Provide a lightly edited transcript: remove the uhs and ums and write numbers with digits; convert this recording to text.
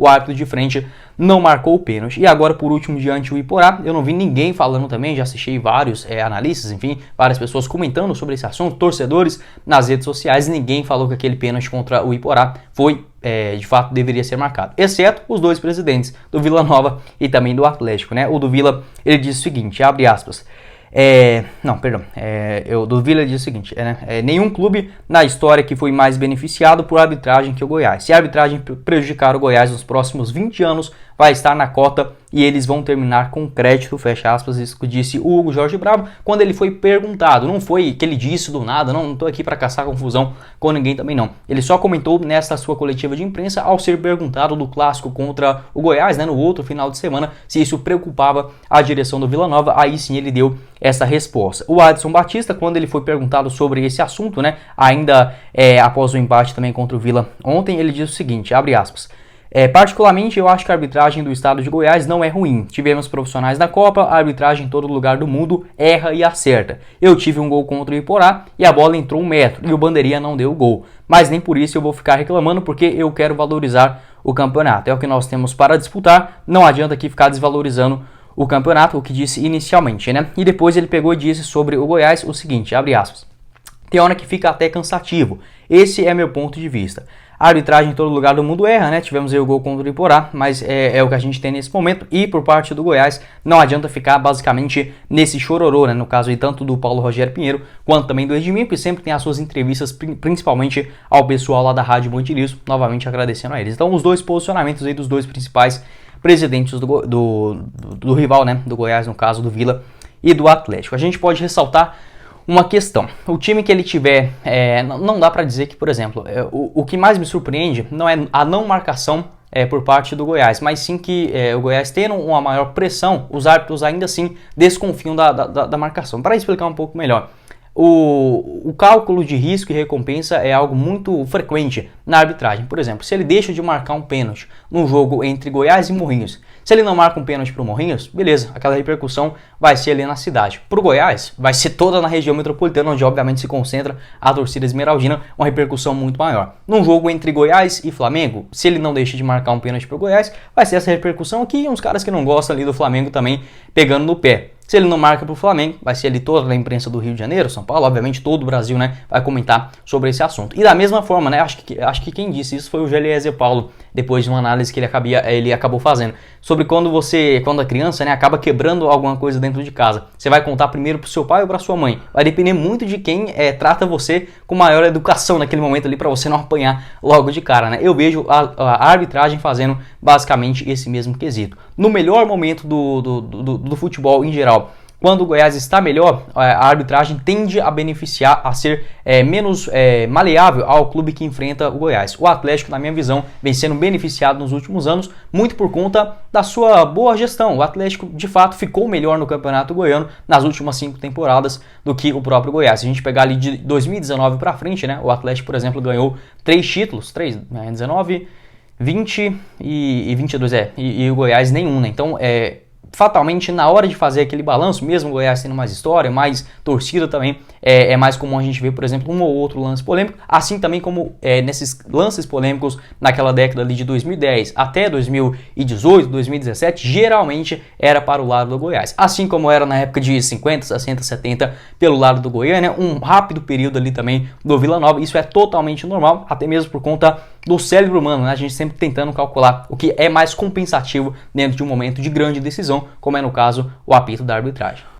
o árbitro de frente não marcou o pênalti. E agora, por último, diante o Iporá, eu não vi ninguém falando também, já assisti vários analistas, enfim, várias pessoas comentando sobre esse assunto, torcedores nas redes sociais, ninguém falou que aquele pênalti contra o Iporá foi, de fato, deveria ser marcado, exceto os dois presidentes, do Vila Nova e também do Atlético, né? O do Vila, ele diz o seguinte, abre aspas, do Vila diz o seguinte, nenhum clube na história que foi mais beneficiado por arbitragem que o Goiás. Se a arbitragem prejudicar o Goiás nos próximos 20 anos, vai estar na cota e eles vão terminar com crédito, fecha aspas, isso que disse o Hugo Jorge Bravo, quando ele foi perguntado, não foi que ele disse do nada, não tô aqui para caçar confusão com ninguém também não, ele só comentou nessa sua coletiva de imprensa ao ser perguntado do clássico contra o Goiás, no outro final de semana, se isso preocupava a direção do Vila Nova, aí sim ele deu essa resposta. O Adson Batista, quando ele foi perguntado sobre esse assunto, ainda após o empate também contra o Vila ontem, ele diz o seguinte, abre aspas, particularmente eu acho que a arbitragem do estado de Goiás não é ruim, tivemos profissionais da Copa, a arbitragem em todo lugar do mundo erra e acerta, eu tive um gol contra o Iporá e a bola entrou 1 metro e o bandeirinha não deu gol, mas nem por isso eu vou ficar reclamando porque eu quero valorizar o campeonato, é o que nós temos para disputar, não adianta aqui ficar desvalorizando o campeonato, o que disse inicialmente, E depois ele pegou e disse sobre o Goiás o seguinte, abre aspas, tem hora que fica até cansativo, esse é meu ponto de vista. A arbitragem em todo lugar do mundo erra, Tivemos aí o gol contra o Iporá, mas é o que a gente tem nesse momento. E por parte do Goiás, não adianta ficar basicamente nesse chororô, No caso aí tanto do Paulo Rogério Pinheiro, quanto também do Edmilson, que sempre tem as suas entrevistas, principalmente ao pessoal lá da Rádio Monte novamente agradecendo a eles. Então os dois posicionamentos aí dos dois principais presidentes do rival, do Goiás, no caso do Vila e do Atlético. A gente pode ressaltar uma questão, o time que ele tiver, não dá para dizer que, por exemplo, o que mais me surpreende não é a não marcação por parte do Goiás, mas sim que o Goiás tendo uma maior pressão, os árbitros ainda assim desconfiam da marcação. Para explicar um pouco melhor, o cálculo de risco e recompensa é algo muito frequente na arbitragem. Por exemplo, se ele deixa de marcar um pênalti num jogo entre Goiás e Morrinhos, se ele não marca um pênalti para o Morrinhos, beleza, aquela repercussão vai ser ali na cidade. Para o Goiás, vai ser toda na região metropolitana, onde obviamente se concentra a torcida esmeraldina, uma repercussão muito maior. Num jogo entre Goiás e Flamengo, se ele não deixa de marcar um pênalti para o Goiás, vai ser essa repercussão aqui e uns caras que não gostam ali do Flamengo também pegando no pé. Se ele não marca para o Flamengo, vai ser ali toda a imprensa do Rio de Janeiro, São Paulo, obviamente todo o Brasil, vai comentar sobre esse assunto. E da mesma forma, acho que quem disse isso foi o Geliezer Paulo, depois de uma análise que ele acabou fazendo, sobre quando a criança, acaba quebrando alguma coisa dentro de casa. Você vai contar primeiro para o seu pai ou para sua mãe? Vai depender muito de quem trata você com maior educação naquele momento ali, para você não apanhar logo de cara, Eu vejo a arbitragem fazendo basicamente esse mesmo quesito. No melhor momento do futebol em geral, quando o Goiás está melhor, a arbitragem tende a beneficiar, a ser menos maleável ao clube que enfrenta o Goiás. O Atlético, na minha visão, vem sendo beneficiado nos últimos anos, muito por conta da sua boa gestão. O Atlético, de fato, ficou melhor no Campeonato Goiano nas últimas 5 temporadas do que o próprio Goiás. Se a gente pegar ali de 2019 para frente, o Atlético, por exemplo, ganhou 3 títulos, 19, 20 e 22, e o Goiás nenhum, Então, fatalmente, na hora de fazer aquele balanço, mesmo o Goiás tendo mais história, mais torcida também, é mais comum a gente ver, por exemplo, um ou outro lance polêmico, assim também como nesses lances polêmicos naquela década ali de 2010 até 2018, 2017, geralmente era para o lado do Goiás. Assim como era na época de 50, 60, 70 pelo lado do Goiânia, um rápido período ali também do Vila Nova, isso é totalmente normal, até mesmo por conta do cérebro humano, A gente sempre tentando calcular o que é mais compensativo dentro de um momento de grande decisão, como é no caso o apito da arbitragem.